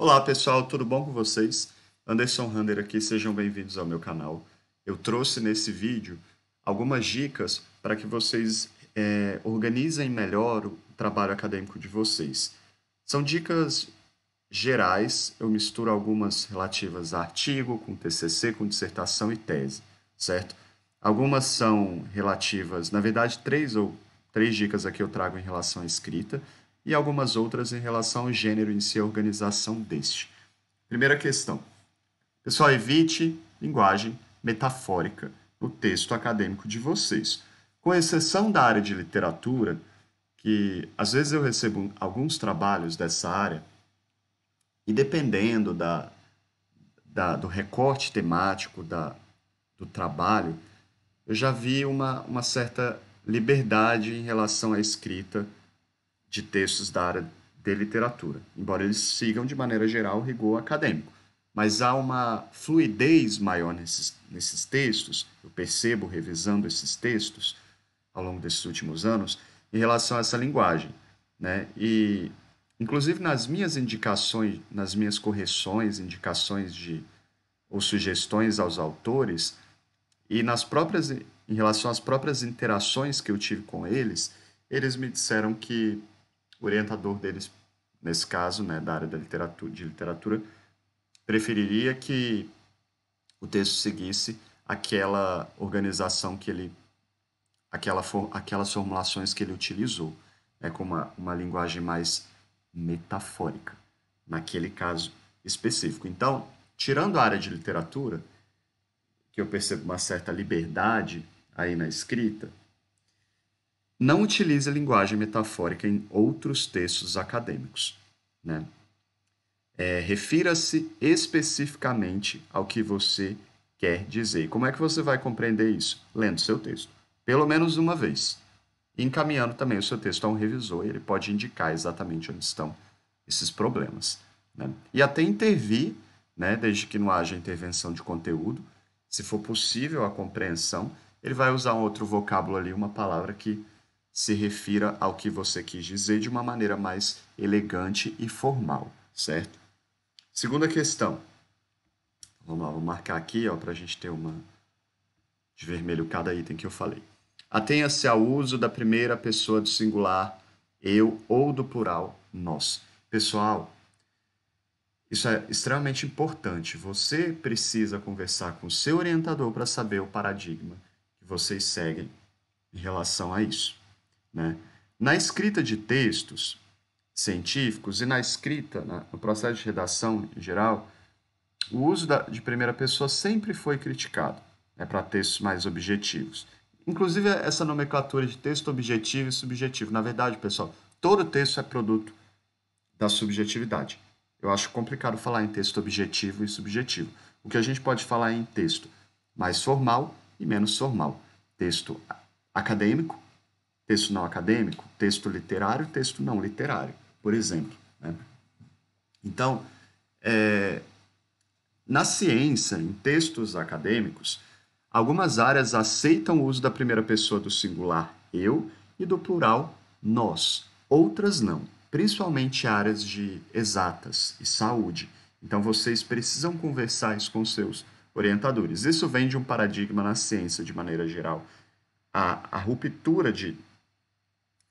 Olá pessoal, tudo bom com vocês? Anderson Rander aqui, sejam bem-vindos ao meu canal. Eu trouxe nesse vídeo algumas dicas para que vocês organizem melhor o trabalho acadêmico de vocês. São dicas gerais, eu misturo algumas relativas a artigo, com TCC, com dissertação e tese, certo? Algumas são relativas, na verdade, três dicas aqui eu trago em relação à escrita e algumas outras em relação ao gênero em si, a organização deste. Primeira questão. Pessoal, evite linguagem metafórica no texto acadêmico de vocês. Com exceção da área de literatura, que às vezes eu recebo alguns trabalhos dessa área, e dependendo do recorte temático do trabalho, eu já vi uma certa liberdade em relação à escrita de textos da área de literatura, embora eles sigam de maneira geral o rigor acadêmico. Mas há uma fluidez maior nesses textos, eu percebo revisando esses textos ao longo desses últimos anos, em relação a essa linguagem, né? E, inclusive, nas minhas indicações, nas minhas correções, indicações ou sugestões aos autores, e em relação às próprias interações que eu tive com eles, eles me disseram que o orientador deles, nesse caso, né, da área de literatura, preferiria que o texto seguisse aquela organização que ele, aquelas formulações que ele utilizou, né, com uma linguagem mais metafórica, naquele caso específico. Então, tirando a área de literatura, que eu percebo uma certa liberdade aí na escrita, não utilize a linguagem metafórica em outros textos acadêmicos, né? Refira-se especificamente ao que você quer dizer. E como é que você vai compreender isso? Lendo seu texto, pelo menos uma vez. E encaminhando também o seu texto a um revisor, e ele pode indicar exatamente onde estão esses problemas, né? E até intervir, né, desde que não haja intervenção de conteúdo, se for possível a compreensão, ele vai usar um outro vocábulo ali, uma palavra que se refira ao que você quis dizer de uma maneira mais elegante e formal, certo? Segunda questão. Vamos lá, vou marcar aqui para a gente ter uma de vermelho cada item que eu falei. Atenha-se ao uso da primeira pessoa do singular eu ou do plural nós. Pessoal, isso é extremamente importante. Você precisa conversar com o seu orientador para saber o paradigma que vocês seguem em relação a isso, né? Na escrita de textos científicos e na escrita, no processo de redação em geral, o uso de primeira pessoa sempre foi criticado, né, para textos mais objetivos. Inclusive, essa nomenclatura de texto objetivo e subjetivo. Na verdade, pessoal, todo texto é produto da subjetividade. Eu acho complicado falar em texto objetivo e subjetivo. O que a gente pode falar é em texto mais formal e menos formal. Texto acadêmico, texto não acadêmico, texto literário, texto não literário, por exemplo, né? Então, na ciência, em textos acadêmicos, algumas áreas aceitam o uso da primeira pessoa do singular eu e do plural nós. Outras não, principalmente áreas de exatas e saúde. Então vocês precisam conversar isso com seus orientadores. Isso vem de um paradigma na ciência de maneira geral. A ruptura de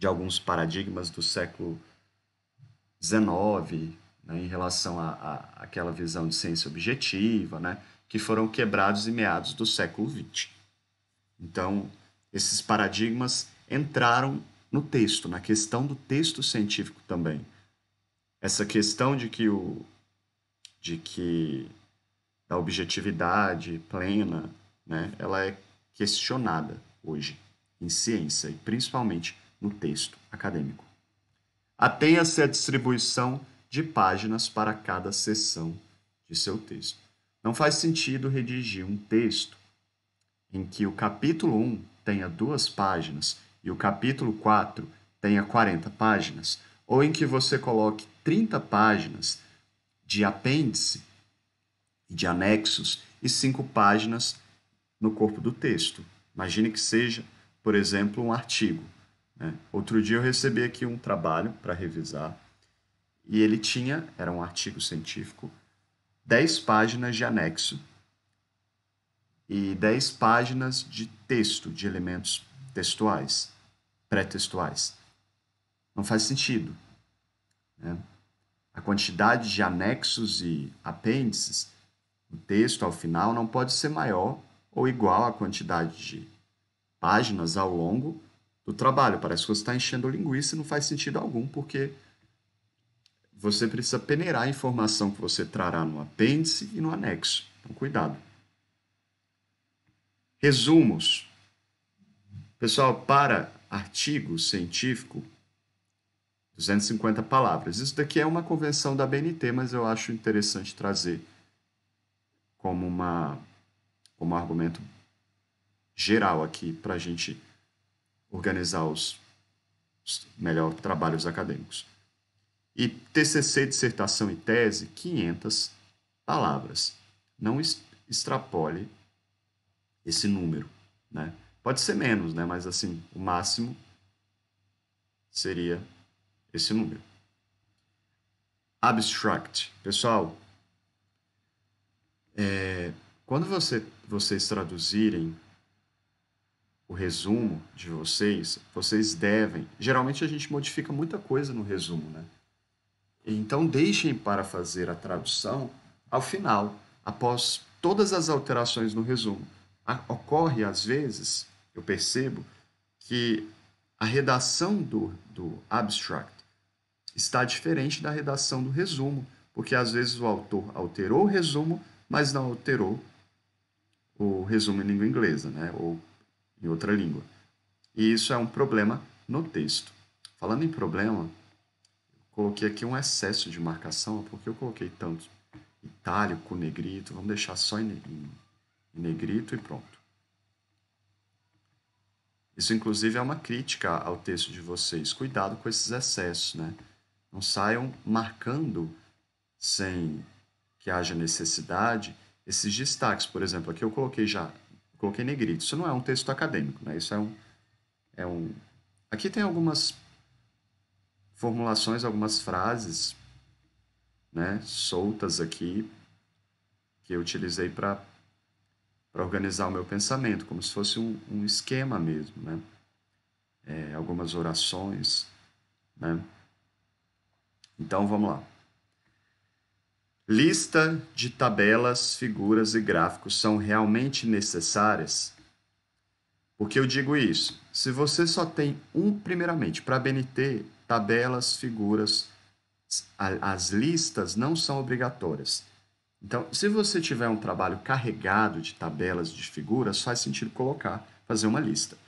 alguns paradigmas do século XIX, né, em relação àquela visão de ciência objetiva, né, que foram quebrados em meados do século XX. Então, esses paradigmas entraram no texto, na questão do texto científico também. Essa questão de que a objetividade plena, né, ela é questionada hoje em ciência e principalmente no texto acadêmico. Atenha-se à distribuição de páginas para cada seção de seu texto. Não faz sentido redigir um texto em que o capítulo 1 tenha 2 páginas e o capítulo 4 tenha 40 páginas, ou em que você coloque 30 páginas de apêndice e de anexos e 5 páginas no corpo do texto. Imagine que seja, por exemplo, um artigo, né? Outro dia eu recebi aqui um trabalho para revisar e ele tinha, era um artigo científico, 10 páginas de anexo e 10 páginas de texto, de elementos textuais, pré-textuais. Não faz sentido, né? A quantidade de anexos e apêndices no texto ao final não pode ser maior ou igual à quantidade de páginas ao longo do trabalho. Parece que você está enchendo linguiça e não faz sentido algum, porque você precisa peneirar a informação que você trará no apêndice e no anexo. Então, cuidado. Resumos. Pessoal, para artigo científico, 250 palavras. Isso daqui é uma convenção da BNT, mas eu acho interessante trazer como como argumento geral aqui para a gente organizar os melhor trabalhos acadêmicos. E TCC, dissertação e tese, 500 palavras. Não extrapole esse número, né? Pode ser menos, né? Mas assim, o máximo seria esse número. Abstract. Pessoal, quando vocês traduzirem o resumo de vocês devem... Geralmente a gente modifica muita coisa no resumo, né? Então deixem para fazer a tradução ao final, após todas as alterações no resumo. Ocorre, às vezes, eu percebo, que a redação do abstract está diferente da redação do resumo, porque às vezes o autor alterou o resumo, mas não alterou o resumo em língua inglesa, né? Ou em outra língua. E isso é um problema no texto. Falando em problema, coloquei aqui um excesso de marcação, porque eu coloquei tanto itálico, negrito, vamos deixar só em negrito e pronto. Isso, inclusive, é uma crítica ao texto de vocês. Cuidado com esses excessos, né? Não saiam marcando sem que haja necessidade esses destaques. Por exemplo, aqui eu coloquei negrito. Isso não é um texto acadêmico, né? Isso é um... Aqui tem algumas formulações, algumas frases, né, soltas aqui que eu utilizei para organizar o meu pensamento, como se fosse um esquema mesmo, né? Algumas orações, né? Então, vamos lá. Lista de tabelas, figuras e gráficos são realmente necessárias? Por que eu digo isso? Se você só tem primeiramente, para a BNT, tabelas, figuras, as listas não são obrigatórias. Então, se você tiver um trabalho carregado de tabelas, de figuras, faz sentido fazer uma lista.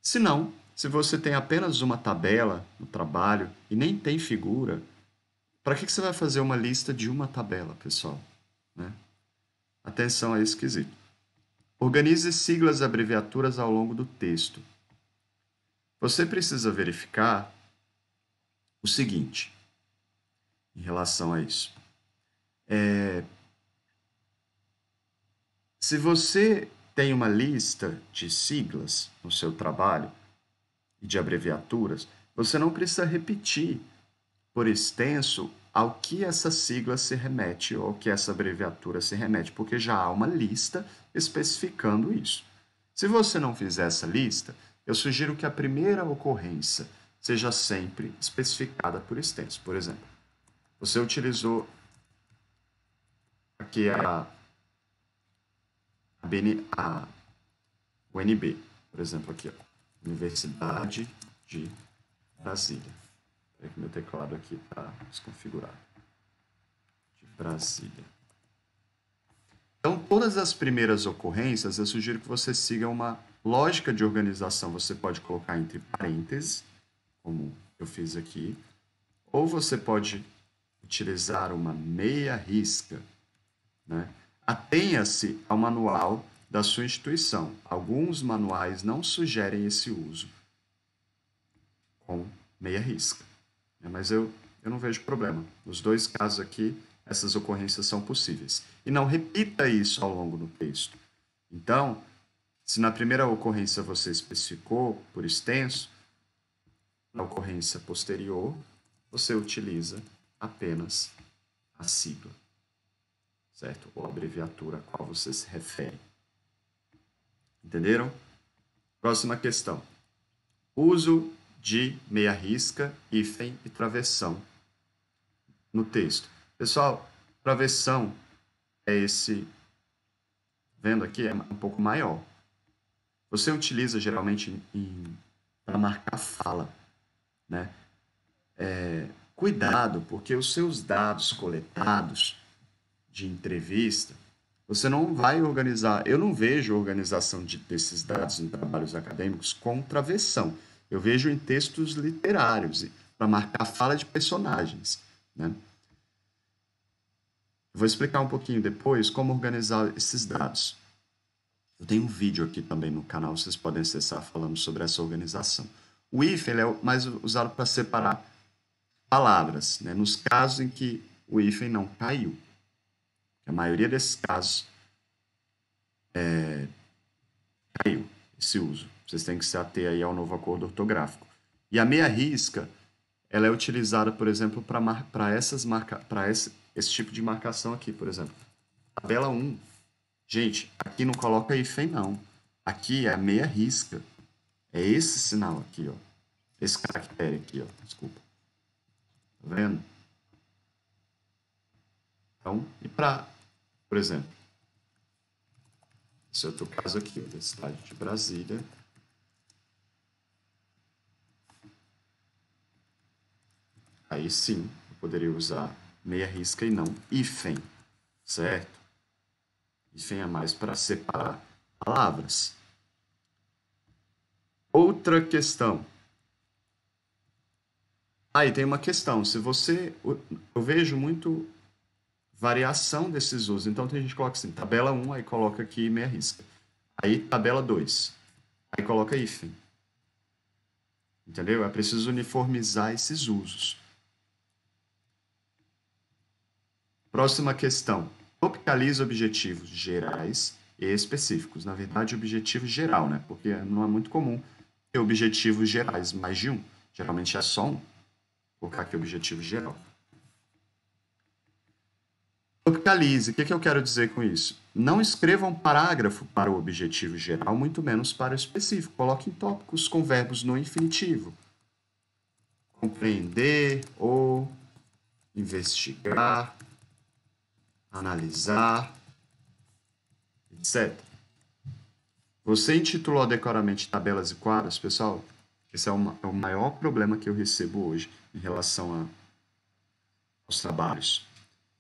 Se não, se você tem apenas uma tabela no trabalho e nem tem figura, para que você vai fazer uma lista de uma tabela, pessoal? Né? Atenção a esse quesito. Organize siglas e abreviaturas ao longo do texto. Você precisa verificar o seguinte em relação a isso. Se você tem uma lista de siglas no seu trabalho e de abreviaturas, você não precisa repetir por extenso ao que essa sigla se remete ou ao que essa abreviatura se remete, porque já há uma lista especificando isso. Se você não fizer essa lista, eu sugiro que a primeira ocorrência seja sempre especificada por extenso. Por exemplo, você utilizou aqui o UNB, por exemplo, aqui, ó, Universidade de Brasília. Espera que meu teclado aqui está desconfigurado. De Brasília. Então, todas as primeiras ocorrências, eu sugiro que você siga uma lógica de organização. Você pode colocar entre parênteses, como eu fiz aqui, ou você pode utilizar uma meia risca, né? Atenha-se ao manual da sua instituição. Alguns manuais não sugerem esse uso com meia risca, né? Mas eu não vejo problema. Nos dois casos aqui, essas ocorrências são possíveis. E não repita isso ao longo do texto. Então, se na primeira ocorrência você especificou por extenso, na ocorrência posterior, você utiliza apenas a sigla, certo? Ou a abreviatura a qual você se refere. Entenderam? Próxima questão. Uso de meia risca, hífen e travessão no texto. Pessoal, travessão é esse, vendo aqui, é um pouco maior. Você utiliza geralmente para marcar fala, né? Cuidado, porque os seus dados coletados de entrevista, você não vai organizar. Eu não vejo organização desses dados em trabalhos acadêmicos com travessão. Eu vejo em textos literários, para marcar fala de personagens, né? Vou explicar um pouquinho depois como organizar esses dados. Eu tenho um vídeo aqui também no canal, vocês podem acessar falando sobre essa organização. O if ele é mais usado para separar palavras, né? Nos casos em que o hífen não caiu. A maioria desses casos caiu esse uso. Vocês têm que se ater aí ao novo acordo ortográfico. E a meia risca, ela é utilizada, por exemplo, para esse tipo de marcação aqui, por exemplo. Tabela 1. Gente, aqui não coloca hífen, não. Aqui é a meia risca. É esse sinal aqui, ó. Esse caractere aqui, ó. Desculpa. Tá vendo? Então, e para, por exemplo, esse outro caso aqui, Universidade de Brasília. Aí sim, eu poderia usar meia risca e não hífen, certo? Hífen é mais para separar palavras. Outra questão. Aí tem uma questão. Se você... Eu vejo muito variação desses usos. Então, tem gente que coloca assim, tabela 1, aí coloca aqui meia risca. Aí, tabela 2. Aí coloca hífen. Entendeu? É preciso uniformizar esses usos. Próxima questão. Topicaliza objetivos gerais e específicos. Na verdade, objetivo geral, né? Porque não é muito comum ter objetivos gerais, mais de um. Geralmente é só um. Vou colocar aqui objetivo geral. Topicalize. O que eu quero dizer com isso? Não escreva um parágrafo para o objetivo geral, muito menos para o específico. Coloque em tópicos com verbos no infinitivo. Compreender ou investigar, analisar, etc. Você intitulou adequadamente tabelas e quadros, pessoal? Esse é o maior problema que eu recebo hoje em relação aos trabalhos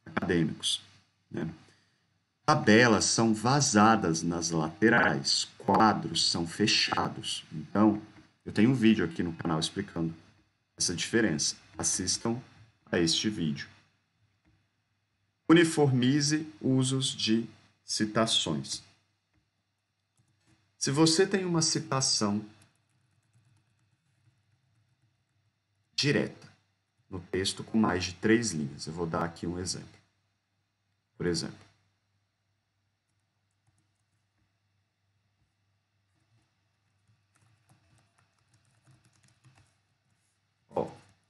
acadêmicos, né? Tabelas são vazadas nas laterais, quadros são fechados. Então, eu tenho um vídeo aqui no canal explicando essa diferença. Assistam a este vídeo. Uniformize usos de citações. Se você tem uma citação direta no texto com mais de 3 linhas, eu vou dar aqui um exemplo. Por exemplo,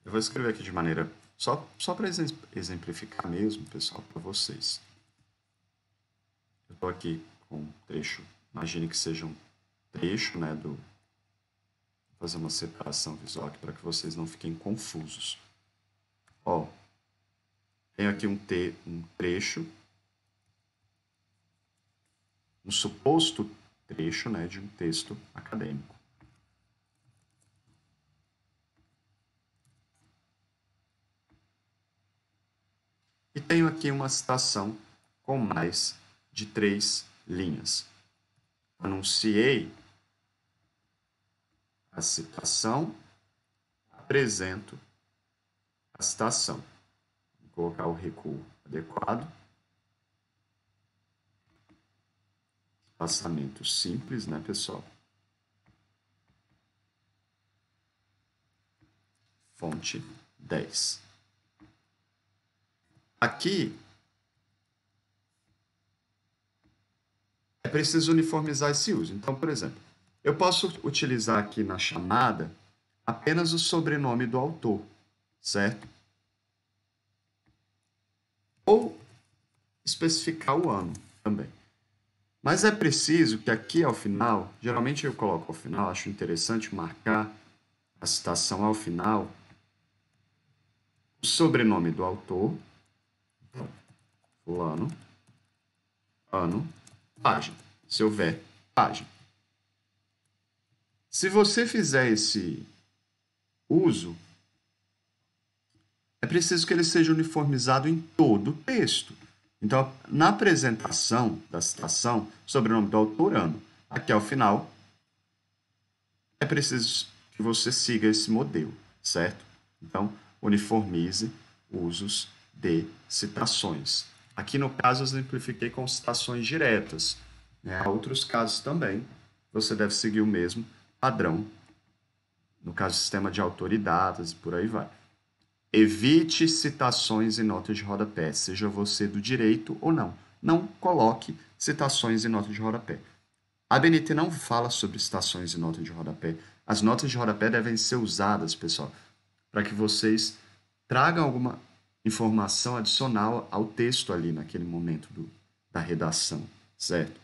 eu vou escrever aqui de maneira só para exemplificar mesmo, pessoal, para vocês. Eu estou aqui com um trecho, imagine que seja um trecho, né, vou fazer uma separação visual aqui para que vocês não fiquem confusos. Tenho aqui um trecho, um suposto trecho, né, de um texto acadêmico. E tenho aqui uma citação com mais de 3 linhas. Anunciei a citação, apresento a citação. Vou colocar o recuo adequado. Espaçamento simples, né, pessoal? Fonte 10. Aqui é preciso uniformizar esse uso. Então, por exemplo, eu posso utilizar aqui na chamada apenas o sobrenome do autor, certo? especificar o ano também. Mas é preciso que aqui ao final, geralmente eu coloco ao final, acho interessante marcar a citação ao final, o sobrenome do autor, então, fulano, ano, página, se houver página. Se você fizer esse uso, é preciso que ele seja uniformizado em todo o texto. Então, na apresentação da citação, sobrenome do autor, ano, aqui ao final, é preciso que você siga esse modelo, certo? Então, uniformize usos de citações. Aqui no caso, eu exemplifiquei com citações diretas. Há outros casos também, você deve seguir o mesmo padrão, no caso, sistema de autor e datas, e por aí vai. Evite citações em notas de rodapé, seja você do direito ou não. Não coloque citações em notas de rodapé. A ABNT não fala sobre citações em notas de rodapé. As notas de rodapé devem ser usadas, pessoal, para que vocês tragam alguma informação adicional ao texto ali naquele momento da redação, certo?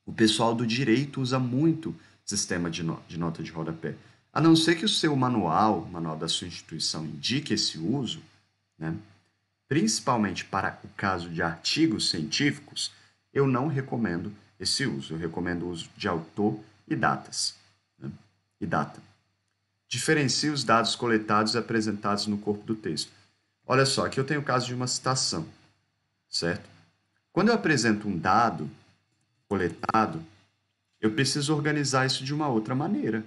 O pessoal do direito usa muito sistema de nota de rodapé. A não ser que o seu manual, o manual da sua instituição, indique esse uso, né? Principalmente para o caso de artigos científicos, eu não recomendo esse uso. Eu recomendo o uso de autor e datas. Né? E data. Diferencie os dados coletados e apresentados no corpo do texto. Olha só, aqui eu tenho o caso de uma citação, certo? Quando eu apresento um dado coletado, eu preciso organizar isso de uma outra maneira.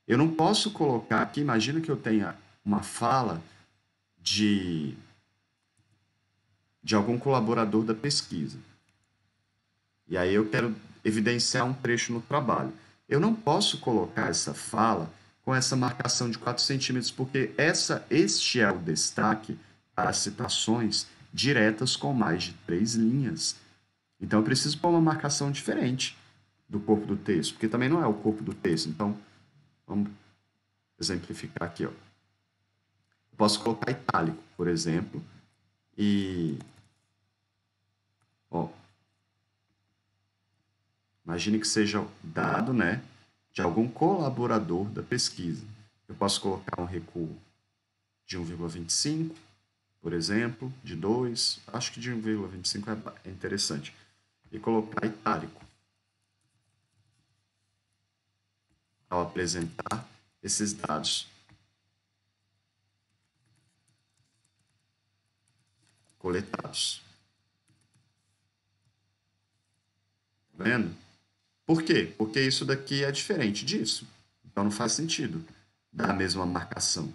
Eu não posso colocar aqui, imagina que eu tenha uma fala de algum colaborador da pesquisa. E aí eu quero evidenciar um trecho no trabalho. Eu não posso colocar essa fala com essa marcação de 4 centímetros, porque este é o destaque para citações diretas com mais de 3 linhas. Então eu preciso pôr uma marcação diferente do corpo do texto, porque também não é o corpo do texto. Então, vamos exemplificar aqui. Ó. Eu posso colocar itálico, por exemplo, e ó, imagine que seja dado, né, de algum colaborador da pesquisa. Eu posso colocar um recuo de 1,25, por exemplo, de 2, acho que de 1,25 é interessante, e colocar itálico ao apresentar esses dados coletados. Tá vendo? Por quê? Porque isso daqui é diferente disso. Então não faz sentido dar a mesma marcação.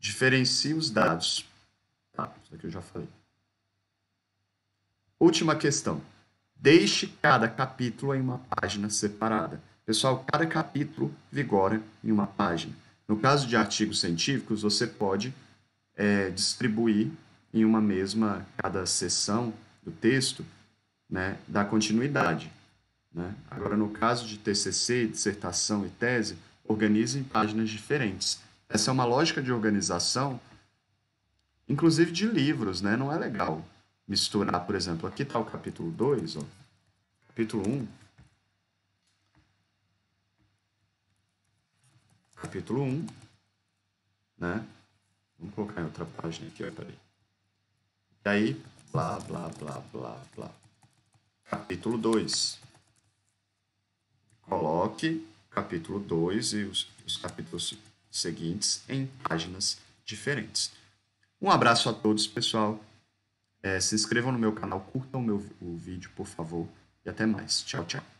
Diferencie os dados. Tá, isso aqui eu já falei. Última questão. Deixe cada capítulo em uma página separada. Pessoal, cada capítulo vigora em uma página. No caso de artigos científicos, você pode distribuir em uma mesma, cada seção do texto, né, dar continuidade. Né? Agora, no caso de TCC, dissertação e tese, organize em páginas diferentes. Essa é uma lógica de organização, inclusive de livros, né? Não é legal misturar, por exemplo, aqui está o capítulo 2, ó, capítulo 1, capítulo 1, né? Vamos colocar em outra página aqui, ó, peraí. E aí, blá, blá, blá, blá, blá. Capítulo 2. Coloque capítulo 2 e os capítulos seguintes em páginas diferentes. Um abraço a todos, pessoal. Se inscrevam no meu canal, curtam o vídeo, por favor. E até mais. Tchau, tchau.